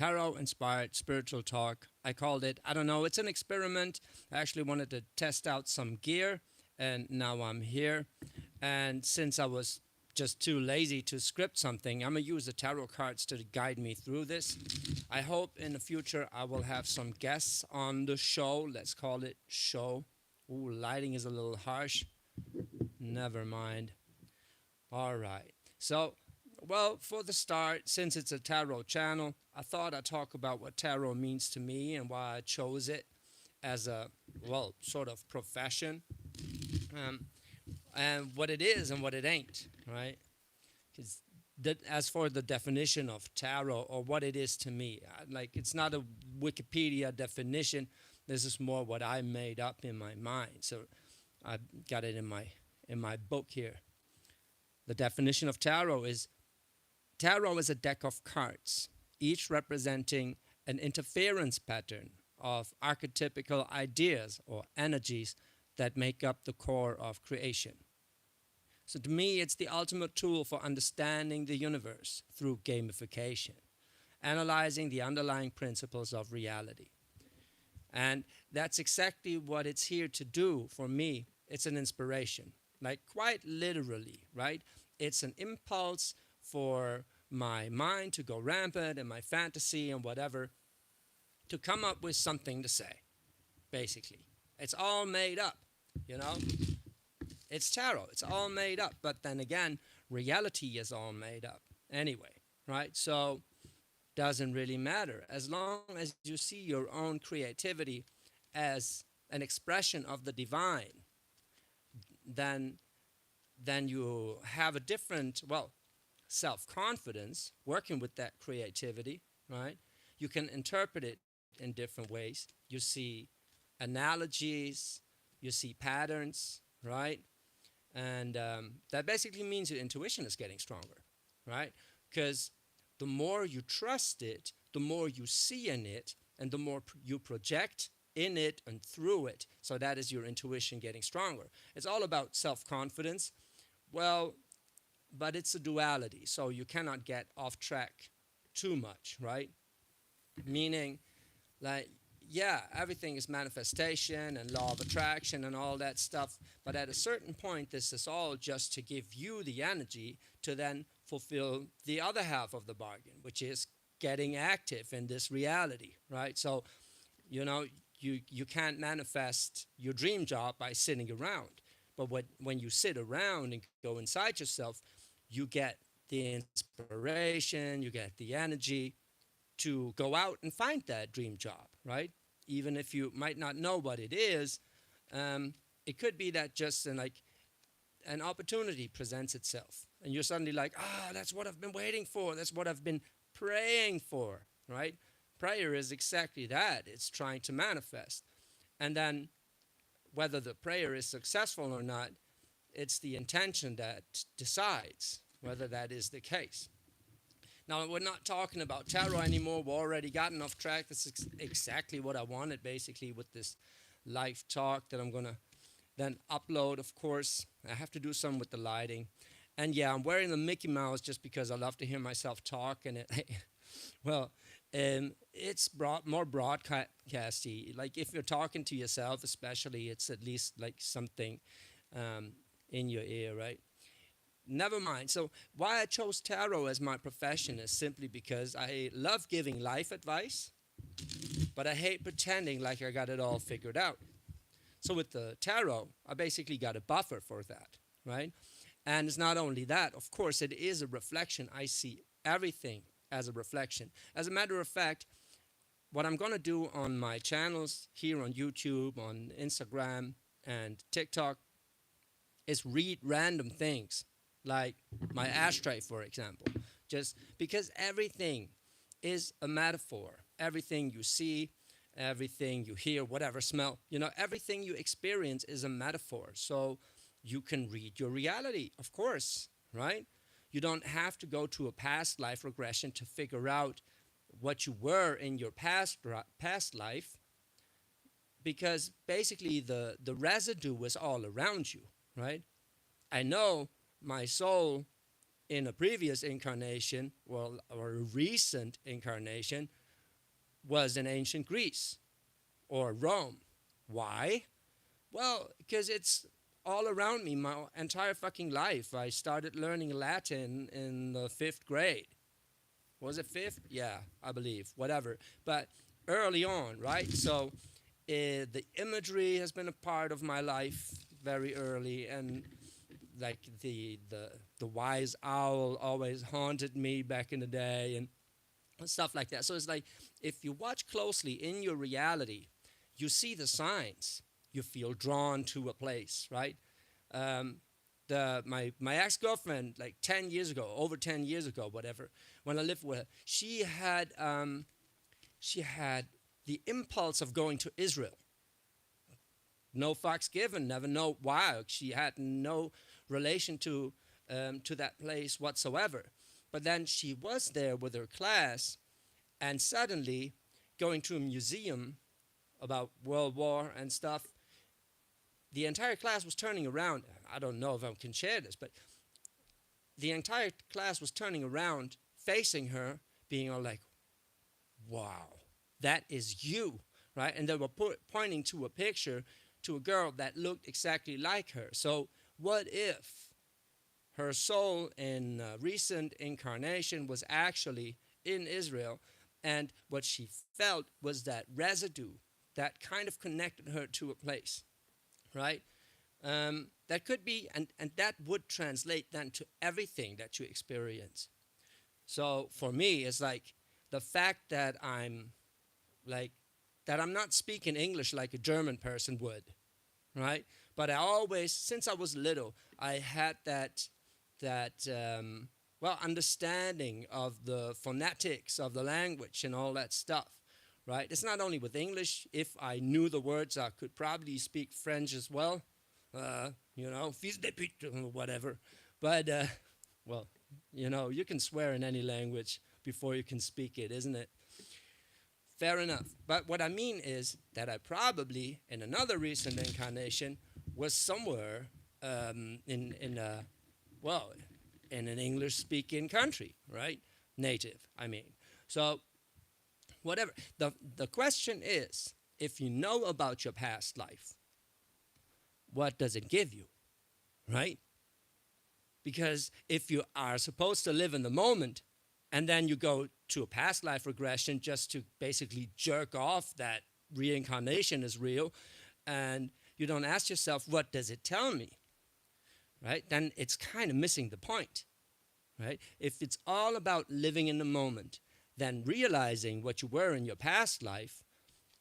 tarot inspired spiritual talk. I called it, I don't know, it's an experiment. I actually wanted to test out some gear, and now I'm here. And since I was just too lazy to script something, I'm gonna use the tarot cards to guide me through this. I hope in the future I will have some guests on the show. Let's call it show. Ooh, lighting is a little harsh. Never mind. All right. So, well, for the start, since it's a tarot channel, I thought I'd talk about what tarot means to me and why I chose it as a, well, sort of profession, um, and what it is and what it ain't, right? Because as for the definition of tarot or what it is to me, like it's not a Wikipedia definition. This is more what I made up in my mind. So I got it in my book here. The definition of tarot is a deck of cards, each representing an interference pattern of archetypical ideas or energies that make up the core of creation. So to me, it's the ultimate tool for understanding the universe through gamification, analyzing the underlying principles of reality. And that's exactly what it's here to do for me. It's an inspiration, like quite literally, right? It's an impulse for my mind to go rampant and my fantasy and whatever to come up with something to say, basically. It's all made up, you know? It's tarot, it's all made up. But then again, reality is all made up anyway, right? So, doesn't really matter. As long as you see your own creativity as an expression of the divine, then you have a different, well, self-confidence working with that creativity, right? You can interpret it in different ways. You see analogies, you see patterns, right? And that basically means your intuition is getting stronger, right? Because the more you trust it, the more you see in it, and the more you project in it and through it. So that is your intuition getting stronger. It's all about self-confidence. Well, but it's a duality, so you cannot get off track too much, right? Meaning, like, yeah, everything is manifestation and law of attraction and all that stuff, but at a certain point, this is all just to give you the energy to then fulfill the other half of the bargain, which is getting active in this reality, right? So, you know, you can't manifest your dream job by sitting around. But when you sit around and go inside yourself, you get the inspiration, you get the energy to go out and find that dream job, right? Even if you might not know what it is, it could be that just an opportunity presents itself, and you're suddenly like, that's what I've been waiting for. That's what I've been praying for, right? Prayer is exactly that. It's trying to manifest. And then whether the prayer is successful or not, it's the intention that decides whether that is the case. Now, we're not talking about tarot anymore. We've already gotten off track. This is exactly what I wanted, basically, with this live talk that I'm going to then upload, of course. I have to do some with the lighting. And yeah, I'm wearing the Mickey Mouse just because I love to hear myself talk. And well, it's more broadcasty. Like if you're talking to yourself, especially, it's at least like something in your ear, right? Never mind. So why I chose tarot as my profession is simply because I love giving life advice, but I hate pretending like I got it all figured out. So with the tarot, I basically got a buffer for that, right? And it's not only that, of course, it is a reflection. I see everything as a reflection. As a matter of fact, what I'm going to do on my channels here on YouTube, on Instagram, and TikTok is read random things, like my ashtray, for example. Just because everything is a metaphor. Everything you see, everything you hear, whatever, smell, everything you experience is a metaphor. So you can read your reality, of course, right? You don't have to go to a past life regression to figure out what you were in your past life, because basically the residue is all around you, right? I know my soul in a previous incarnation, well, or a recent incarnation, was in ancient Greece or Rome. Why? Well, because it's all around me my entire fucking life. I started learning Latin in the fifth grade. Was it fifth? Yeah, I believe. Whatever. But early on, right? So the imagery has been a part of my life very early, and like the wise owl always haunted me back in the day, and stuff like that. So it's like if you watch closely in your reality, you see the signs. You feel drawn to a place, right? Um, my ex girlfriend, like 10 years ago, over 10 years ago, whatever, when I lived with her, she had the impulse of going to Israel. No fucks given, never know why. She had no relation to that place whatsoever. But then she was there with her class, and suddenly going to a museum about World War and stuff, the entire class was turning around. I don't know if I can share this, but the entire class was turning around, facing her, being all like, wow, that is you, right? And they were pointing to a picture to a girl that looked exactly like her. So, what if her soul in recent incarnation was actually in Israel, and what she felt was that residue that kind of connected her to a place, right? That could be, and that would translate then to everything that you experience. So for me, it's like the fact that like, I'm not speaking English like a German person would, right? But I always, since I was little, I had that well, understanding of the phonetics of the language and all that stuff, right? It's not only with English. If I knew the words, I could probably speak French as well, fils de pute, or whatever. But, well, you can swear in any language before you can speak it, isn't it? Fair enough. But what I mean is that I probably, in another recent incarnation, was somewhere in a, well, in an English-speaking country, right? Native, I mean. So, whatever. The question is, if you know about your past life, what does it give you, right? Because if you are supposed to live in the moment, and then you go to a past life regression just to basically jerk off that reincarnation is real, and you don't ask yourself, what does it tell me, right? Then it's kind of missing the point, right? If it's all about living in the moment, then realizing what you were in your past life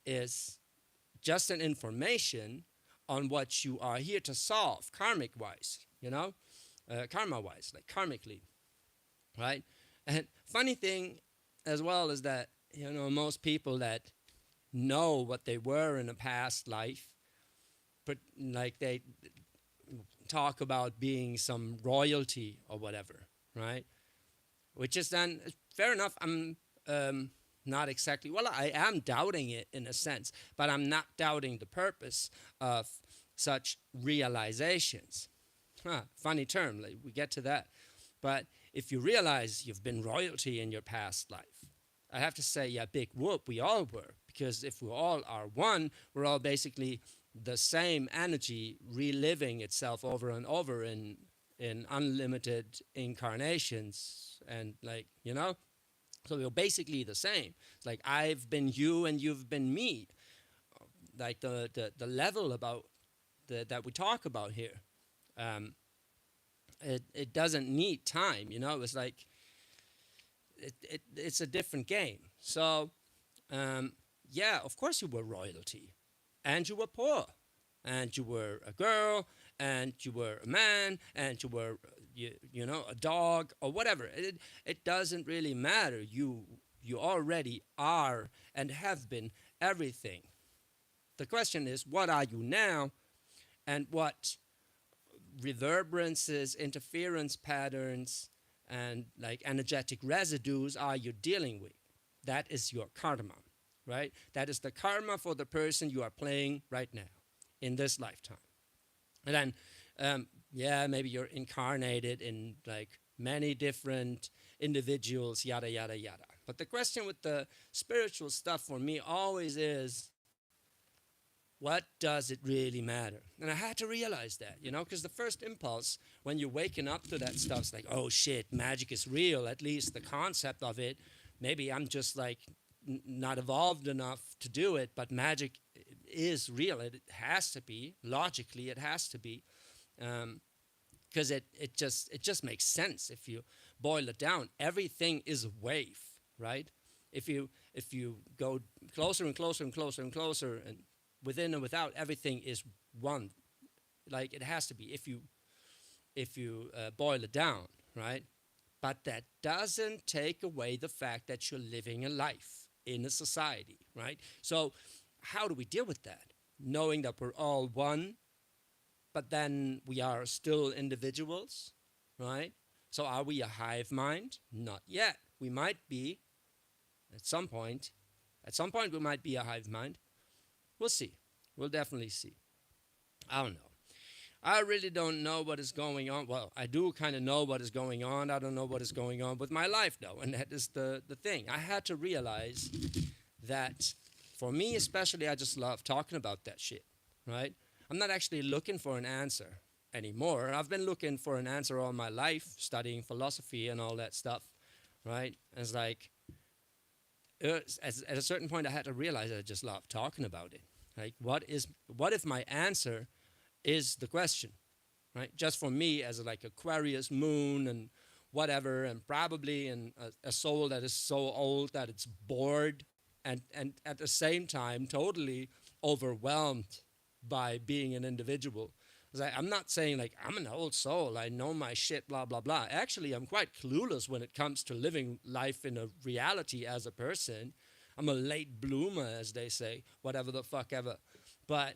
is just an information on what you are here to solve, karmic-wise, karma-wise, like karmically, right? And funny thing as well is that, most people that know what they were in a past life, but like they talk about being some royalty or whatever, right? Which is then fair enough. I'm not exactly, well, I am doubting it in a sense, but I'm not doubting the purpose of such realizations. Funny term, like we get to that. But if you realize you've been royalty in your past life, I have to say, yeah, big whoop, we all were. Because if we all are one, we're all basically the same energy reliving itself over and over in unlimited incarnations. And so we're basically the same. It's like I've been you and you've been me. Like the level about that we talk about here. It doesn't need time, it's like it's a different game. So yeah, of course you were royalty, and you were poor, and you were a girl, and you were a man, and you were a dog or whatever. It doesn't really matter. You already are and have been everything. The question is, what are you now, and what reverberances, interference patterns, and like energetic residues are you dealing with? That is your karma, right? That is the karma for the person you are playing right now in this lifetime. And then, yeah, maybe you're incarnated in like many different individuals, yada, yada, yada. But the question with the spiritual stuff for me always is, what does it really matter? And I had to realize that, because the first impulse when you're waking up to that stuff is like, oh shit, magic is real, at least the concept of it. Maybe I'm just like not evolved enough to do it, but magic is real. It has to be. Logically, it has to be. Because it just makes sense if you boil it down. Everything is a wave, right? If you go closer and closer and closer and closer, and within and without, everything is one. Like it has to be. If you boil it down, right? But that doesn't take away the fact that you're living a life in a society, right? So how do we deal with that? Knowing that we're all one, but then we are still individuals, right? So are we a hive mind? Not yet. We might be at some point. At some point, we might be a hive mind. We'll see. We'll definitely see. I don't know. I really don't know what is going on. Well, I do kind of know what is going on. I don't know what is going on with my life, though. And that is the thing. I had to realize that for me, especially, I just love talking about that shit, right? I'm not actually looking for an answer anymore. I've been looking for an answer all my life, studying philosophy and all that stuff, right? And it's like, at a certain point, I had to realize I just love talking about it. Like, what if my answer is the question, right? Just for me as like Aquarius moon and whatever, and probably a soul that is so old that it's bored and at the same time totally overwhelmed by being an individual. I'm not saying like I'm an old soul, I know my shit, blah, blah, blah. Actually, I'm quite clueless when it comes to living life in a reality as a person. I'm a late bloomer, as they say, whatever the fuck ever. But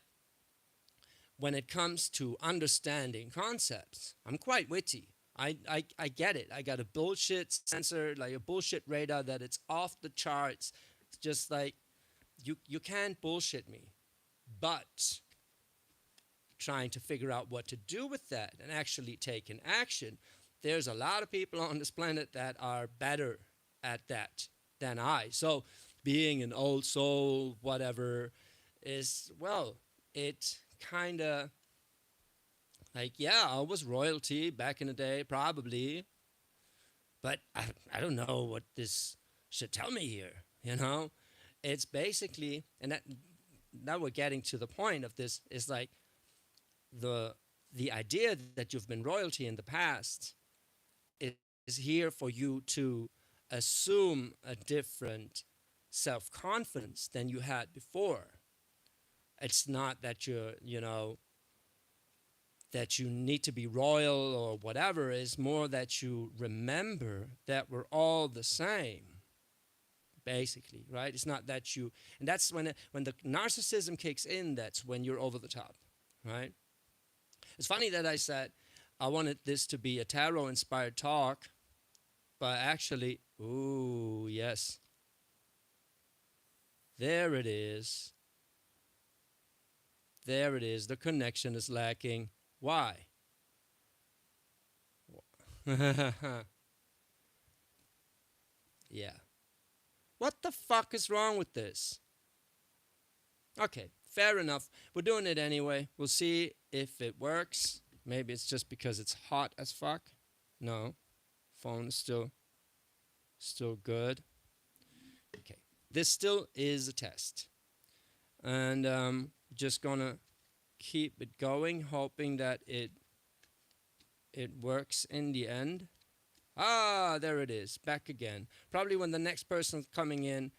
when it comes to understanding concepts, I'm quite witty. I get it. I got a bullshit sensor, like a bullshit radar that it's off the charts. It's just like, you can't bullshit me. But trying to figure out what to do with that and actually take an action, there's a lot of people on this planet that are better at that than I. So being an old soul, whatever, is, well, it kind of like, yeah, I was royalty back in the day, probably, but I don't know what this should tell me here. It's basically, and that now we're getting to the point of this, is like the idea that you've been royalty in the past is here for you to assume a different self-confidence than you had before. It's not that that you need to be royal or whatever. It's more that you remember that we're all the same, basically, right? It's not that you, and that's when the narcissism kicks in, that's when you're over the top, right? It's funny that I said I wanted this to be a tarot-inspired talk, but actually, ooh, yes. There it is. There it is. The connection is lacking. Why? Yeah. What the fuck is wrong with this? Okay, fair enough. We're doing it anyway. We'll see if it works. Maybe it's just because it's hot as fuck. No. Phone is still good. Okay. This still is a test. And just gonna keep it going, hoping that it works in the end. Ah, there it is, back again. Probably when the next person coming in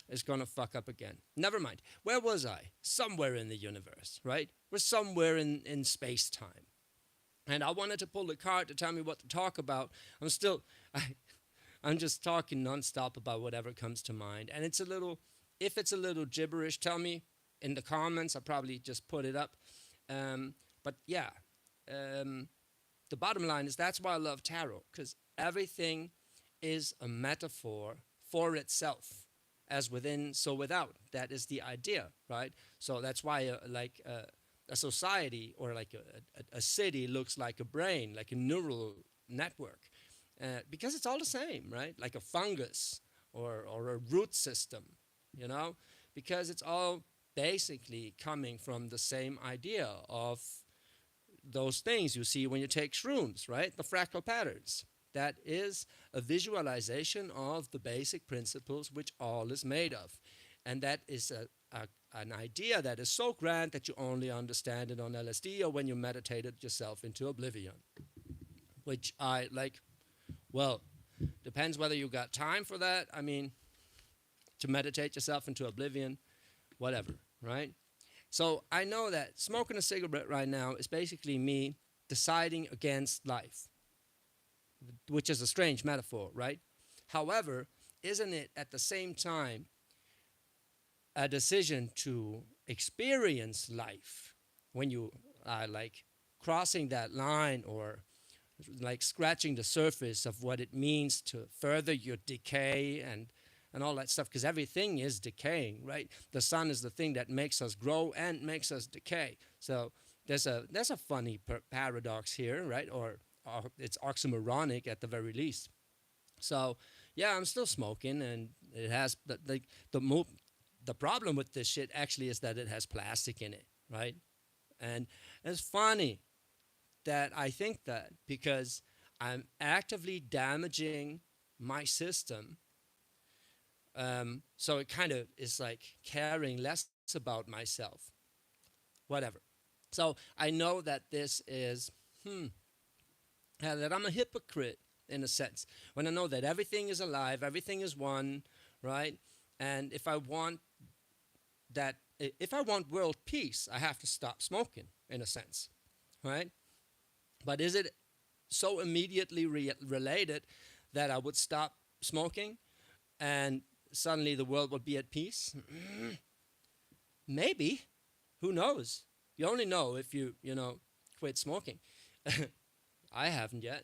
is gonna fuck up again. Never mind. Where was I? Somewhere in the universe, right? We're somewhere in space-time. And I wanted to pull the card to tell me what to talk about. I'm just talking nonstop about whatever comes to mind. And if it's a little gibberish, tell me in the comments. I'll probably just put it up. But yeah, the bottom line is that's why I love tarot, because everything is a metaphor for itself, as within, so without. That is the idea, right? So that's why a society or like a city looks like a brain, like a neural network, because it's all the same, right? Like a fungus or a root system, you know, because it's all basically coming from the same idea of those things you see when you take shrooms, right? The fractal patterns. That is a visualization of the basic principles which all is made of. And that is an idea that is so grand that you only understand it on LSD or when you meditated yourself into oblivion, which I like. Well, depends whether you got time for that. I mean, to meditate yourself into oblivion, whatever, right? So I know that smoking a cigarette right now is basically me deciding against life, which is a strange metaphor, right? However, isn't it at the same time a decision to experience life when you are like crossing that line or like scratching the surface of what it means to further your decay and all that stuff, because everything is decaying, right? The sun is the thing that makes us grow and makes us decay. So there's a funny paradox here, right? Or it's oxymoronic at the very least. So yeah, I'm still smoking, and it has the problem with this shit actually is that it has plastic in it, right? And it's funny that I think that because I'm actively damaging my system, so it kind of is like caring less about myself, whatever. So I know that this is, that I'm a hypocrite in a sense when I know that everything is alive, everything is one, right? And if I want world peace, I have to stop smoking in a sense, right? But is it so immediately related that I would stop smoking and suddenly the world would be at peace? Maybe. Who knows? You only know if you quit smoking. I haven't yet.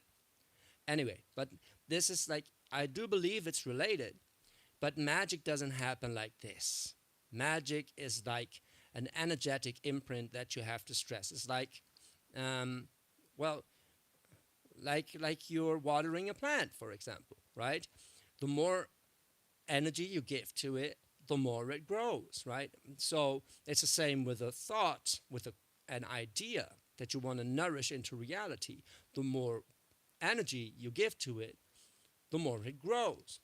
Anyway, but this is like, I do believe it's related, but magic doesn't happen like this. Magic is like an energetic imprint that you have to stress. It's like, well, like you're watering a plant, for example, right? The more energy you give to it, the more it grows, right? So it's the same with a thought, with an idea that you want to nourish into reality. The more energy you give to it, the more it grows.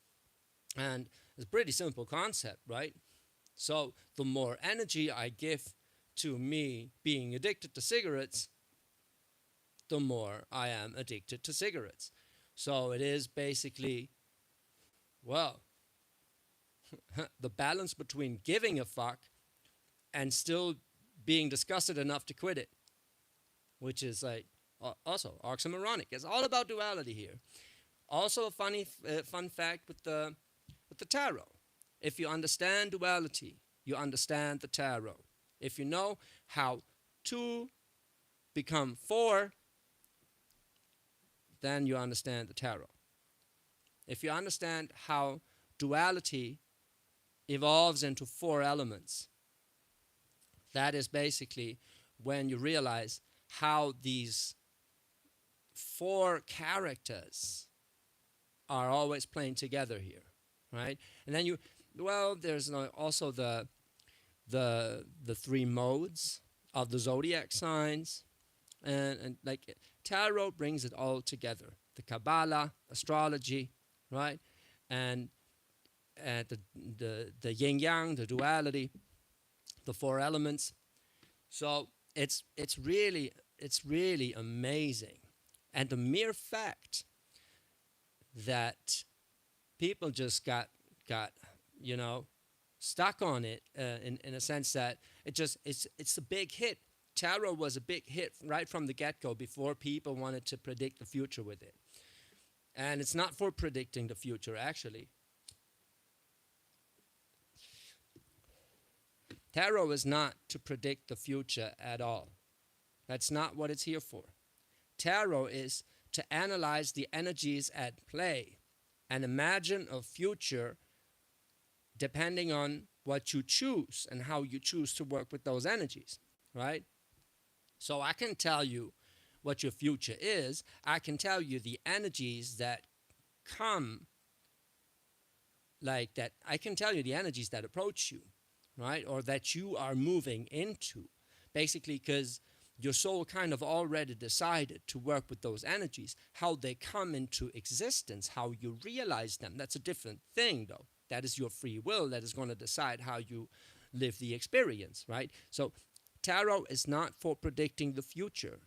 And it's a pretty simple concept, right? So the more energy I give to me being addicted to cigarettes, the more I am addicted to cigarettes. So it is basically, well, the balance between giving a fuck and still being disgusted enough to quit it, which is like also oxymoronic. It's all about duality here. Also, a fun fact with the tarot. If you understand duality, you understand the tarot. If you know how two become four, then you understand the tarot. If you understand how duality evolves into four elements, that is basically when you realize how these four characters are always playing together here, right? And then there's also the three modes of the zodiac signs, and like tarot brings it all together. The Kabbalah, astrology, right, and the yin yang, the duality, the four elements. So it's really amazing, and the mere fact that people just got you know stuck on it in a sense that it's a big hit. Tarot was a big hit right from the get-go before people wanted to predict the future with it. And it's not for predicting the future, actually. Tarot is not to predict the future at all. That's not what it's here for. Tarot is to analyze the energies at play and imagine a future depending on what you choose and how you choose to work with those energies, right? So I can tell you what your future is. I can tell you the energies that come like that I can tell you the energies that approach you, right? Or that you are moving into. Basically, because your soul kind of already decided to work with those energies, how they come into existence, how you realize them. That's a different thing, though. That is your free will that is going to decide how you live the experience, right? So, tarot is not for predicting the future,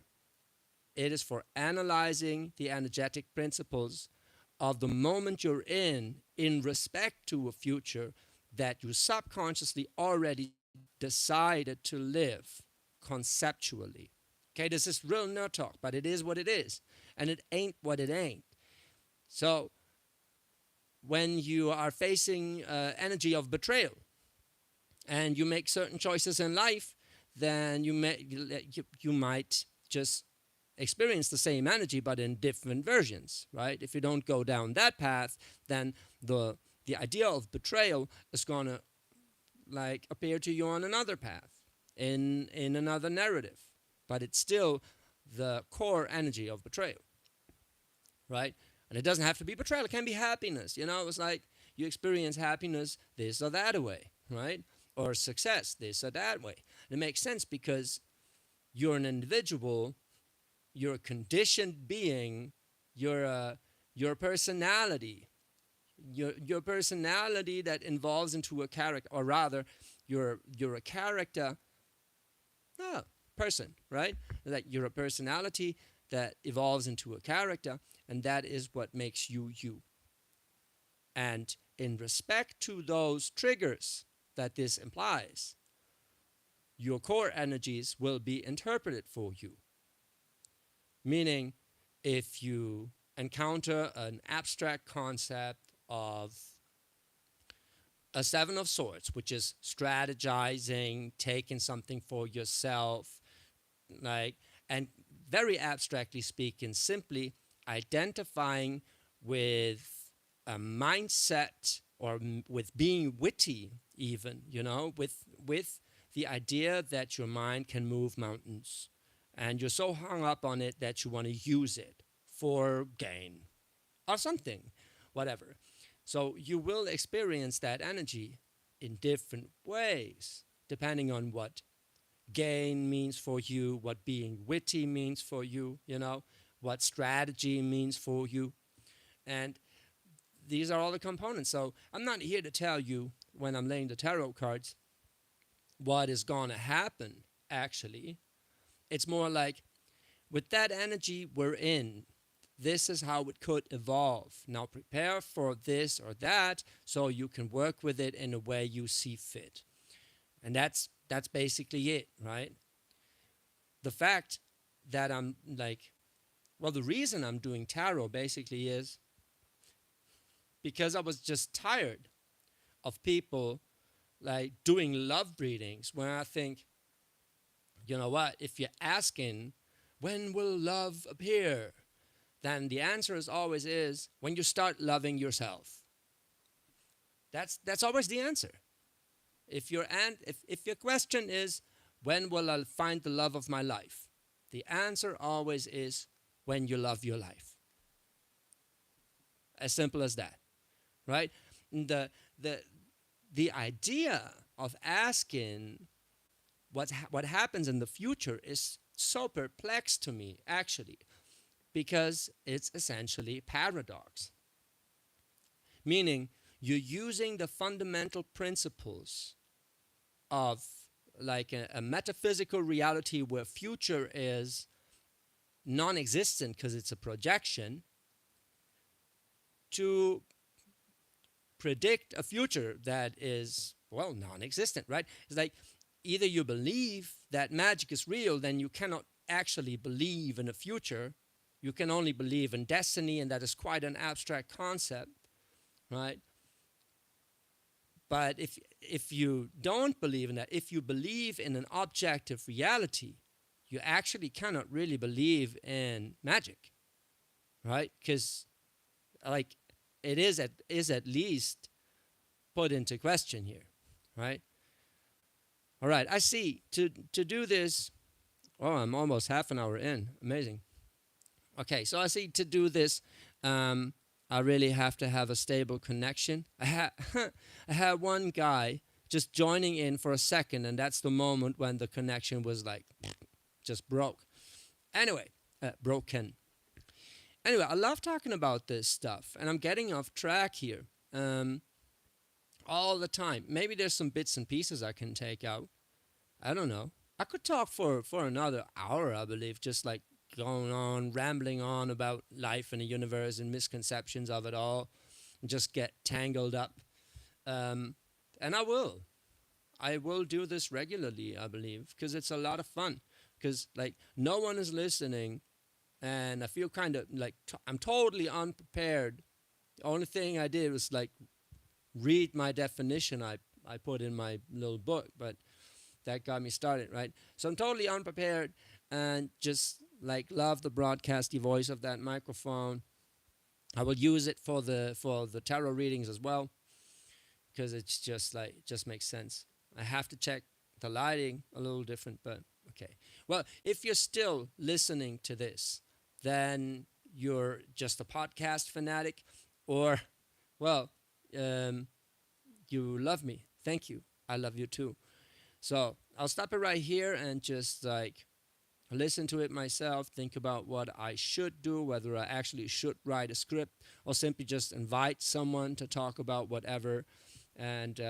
it is for analyzing the energetic principles of the moment you're in respect to a future that you subconsciously already decided to live conceptually. Okay, this is real nerd talk, but it is what it is, and it ain't what it ain't. So, when you are facing energy of betrayal and you make certain choices in life, then you might just experience the same energy but in different versions, right? If you don't go down that path, then the idea of betrayal is gonna like appear to you on another path, in another narrative, but it's still the core energy of betrayal, right? And it doesn't have to be betrayal; it can be happiness. You know, it's like you experience happiness this or that way, right? Or success this or that way. And it makes sense because you're an individual, you're a conditioned being, your personality, your personality that evolves into a character, or rather, you're a character, no, person, right? That you're a personality that evolves into a character, and that is what makes you you. And in respect to those triggers that this implies, your core energies will be interpreted for you. Meaning, if you encounter an abstract concept of a Seven of Swords, which is strategizing, taking something for yourself, like, and very abstractly speaking, simply identifying with a mindset or with being witty, even, with the idea that your mind can move mountains and you're so hung up on it that you want to use it for gain or something, whatever. So you will experience that energy in different ways, depending on what gain means for you, what being witty means for you, what strategy means for you. And these are all the components. So I'm not here to tell you when I'm laying the tarot cards what is going to happen, actually. It's more like, with that energy we're in, this is how it could evolve. Now prepare for this or that so you can work with it in a way you see fit. And that's basically it, right? The fact that I'm like, well, the reason I'm doing tarot basically is because I was just tired of people like doing love readings where I think, you know what, if you're asking when will love appear, then the answer is always is when you start loving yourself. That's always the answer. If your question is when will I find the love of my life, the answer always is when you love your life. As simple as that, right? The the idea of asking what happens in the future is so perplexed to me, actually, because it's essentially paradox. Meaning, you're using the fundamental principles of like a metaphysical reality where future is non-existent because it's a projection to predict a future that is, well, non-existent, right? It's like either you believe that magic is real, then you cannot actually believe in a future. You can only believe in destiny, and that is quite an abstract concept, right? But if you don't believe in that, if you believe in an objective reality, you actually cannot really believe in magic, right? Because like it is at least put into question here, right? All right, I see. To do this, oh, I'm almost half an hour in. Amazing. Okay, so I see to do this. I really have to have a stable connection. I had one guy just joining in for a second, and that's the moment when the connection was like just broke. Anyway, broken. Anyway, I love talking about this stuff, and I'm getting off track here all the time. Maybe there's some bits and pieces I can take out. I don't know. I could talk for another hour, I believe, just like going on, rambling on about life and the universe and misconceptions of it all, and just get tangled up. Um, and I will. I will do this regularly, I believe, because it's a lot of fun. Because, like, no one is listening, and I feel kind of like I'm totally unprepared. The only thing I did was, like, read my definition I put in my little book, but that got me started, right? So I'm totally unprepared and just like love the broadcasty voice of that microphone. I will use it for the tarot readings as well because it's just like it just makes sense. I have to check the lighting a little different, but okay. Well, if you're still listening to this, then you're just a podcast fanatic, or well, um, you love me. Thank you. I love you too. So I'll stop it right here and just like listen to it myself, think about what I should do, whether I actually should write a script or simply just invite someone to talk about whatever and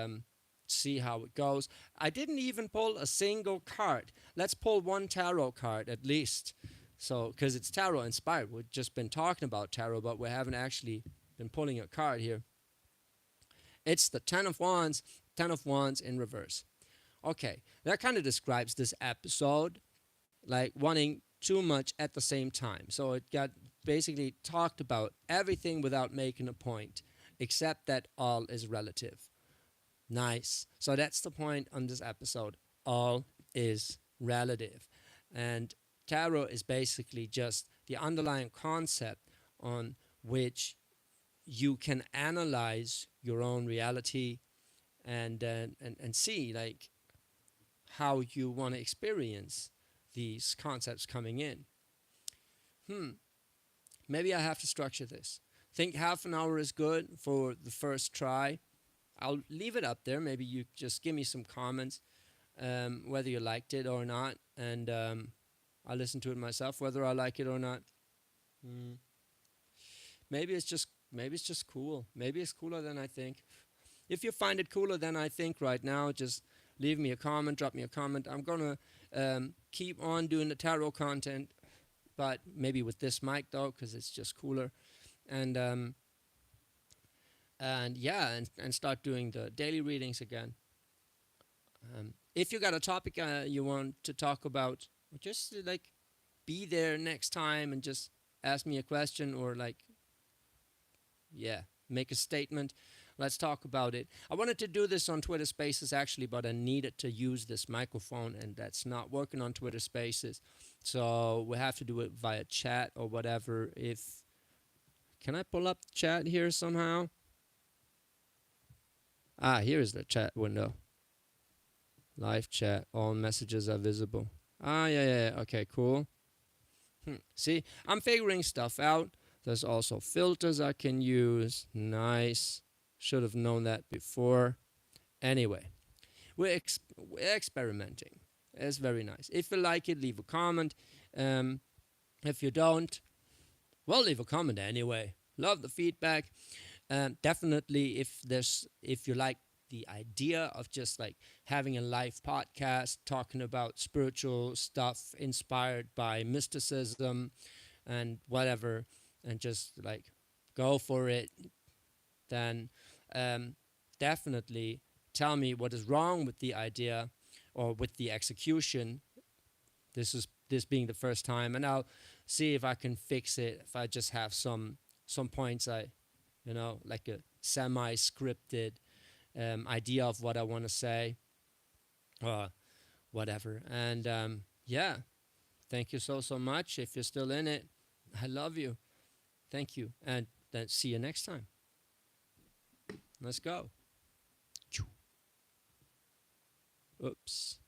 see how it goes. I didn't even pull a single card. Let's pull one tarot card at least. So, because it's tarot inspired. We've just been talking about tarot, but we haven't actually been pulling a card here. It's the Ten of Wands in reverse. Okay, that kind of describes this episode, like wanting too much at the same time. So it got basically talked about everything without making a point, except that all is relative. Nice. So that's the point on this episode. All is relative. And tarot is basically just the underlying concept on which you can analyze your own reality and see like how you want to experience these concepts coming in. Hmm, maybe I have to structure this. Think half an hour is good for the first try. I'll leave it up there. Maybe you just give me some comments, whether you liked it or not, and I'll listen to it myself, whether I like it or not. Hmm. Maybe it's just cool. Maybe it's cooler than I think. If you find it cooler than I think right now, just leave me a comment, drop me a comment. I'm gonna keep on doing the tarot content, but maybe with this mic though, because it's just cooler. And yeah, and start doing the daily readings again. If you got a topic you want to talk about, just like be there next time and just ask me a question or like yeah, make a statement. Let's talk about it. I wanted to do this on Twitter Spaces actually, but I needed to use this microphone, and that's not working on Twitter Spaces. So we have to do it via chat or whatever. If can I pull up chat here somehow? Ah, here is the chat window. Live chat. All messages are visible. Ah, yeah. Okay, cool. See, I'm figuring stuff out. There's also filters I can use. Nice. Should have known that before. Anyway, we're experimenting. It's very nice. If you like it, leave a comment. If you don't, well, leave a comment anyway. Love the feedback. Definitely, if you like the idea of just like having a live podcast talking about spiritual stuff inspired by mysticism and whatever, and just like go for it, then definitely tell me what is wrong with the idea or with the execution. This being the first time, and I'll see if I can fix it. If I just have some points, like a semi-scripted idea of what I want to say, or whatever. And yeah, thank you so much. If you're still in it, I love you. Thank you, and then see you next time. Let's go. Oops.